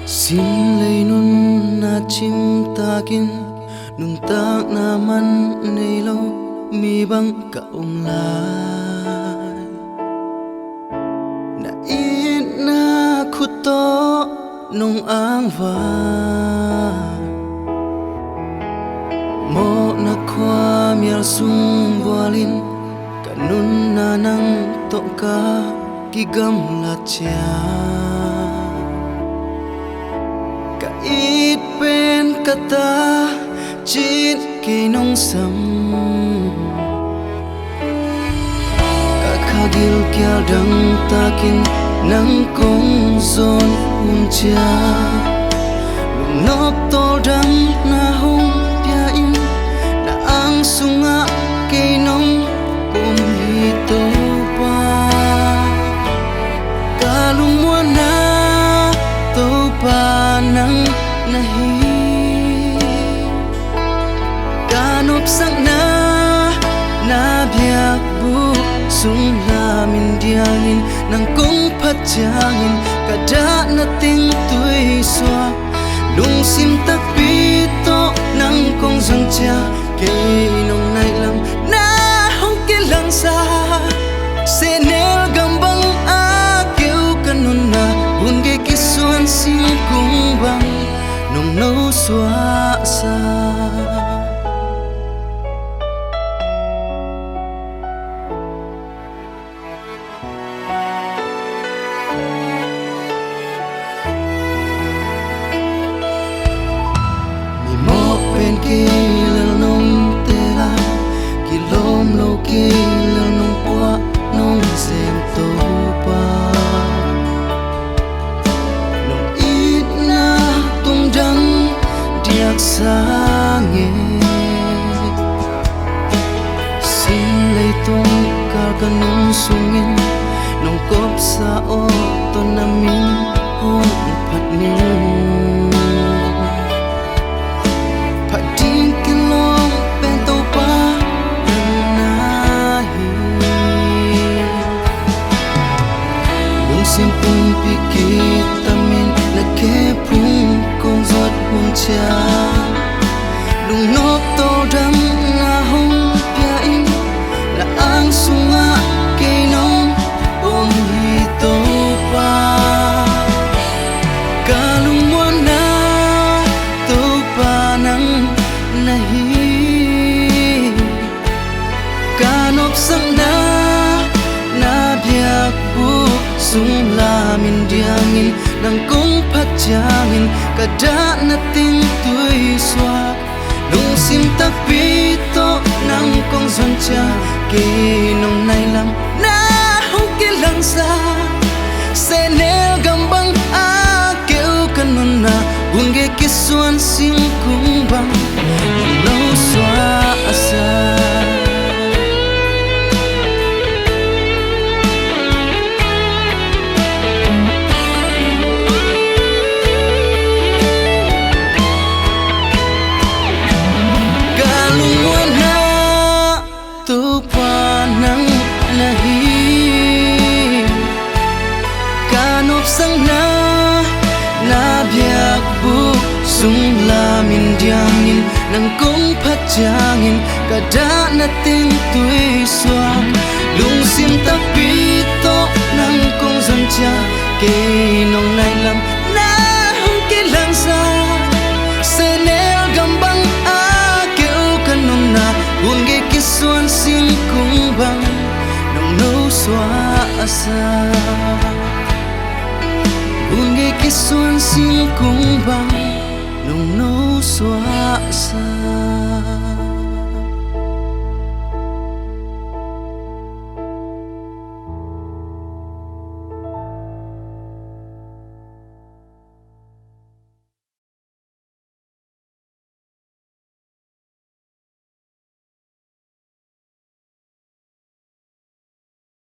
Xin lấy nun na chim takin nun tak naman nay lâu mi bang kaong lai na it na khuto nung ang va mo na kwa mial sung bualin kanun na nang to ka kigam la chia ít bên kata chít cây nông sầm cả khagil kia đắng takin nắng công zon uncha lung nop to đắng na hong pia in na ang sunga cây nông kum hi to pa kalung mo na to pa nang nahi kanop sang na biak bu sung la min diangin nang kong pachangin kada na ting tui swa lung sim tak pito nang kong zon cha ke nong nai lam na hong ke lang sa senel gambang a keu kanun na bun ge kisuan sim kung bang nung nâu xóa xa mi mò bên kia lơ nông tê la kỳ lôm lâu kia lơ nông qua nông xem tô pa sange xin lấy tung kal kanung sungin nong kop sa o to namin hon phat ning phating kilong pen to pa na hi lung sim pung pikit tamin na ke pung kong zot hun cha lung nop to dam na hong pia in la ang sunga ke nong om hi to pa kalung mo na to pa nang nahi kanop sang na biak bu sung la min diangin nang kong pachangin kada na ting tui swa lung sim tak pito nang kong zon cha ke nong nai lam na hong ke lang sa senel gambang a keu kanun na bun ge kisuan sim kung bang no swa asa sang na biak bu sung la min diangin nang kong pachangin kada na ting tui swang lung sim tak pito nang kong zon cha ke nong nai lam na hong ke lang sa senel gambang a keu kanong na bun ge kisuan sim kung bang nong no swa asa bun ge kisuan sim kung bang nong no xóa xa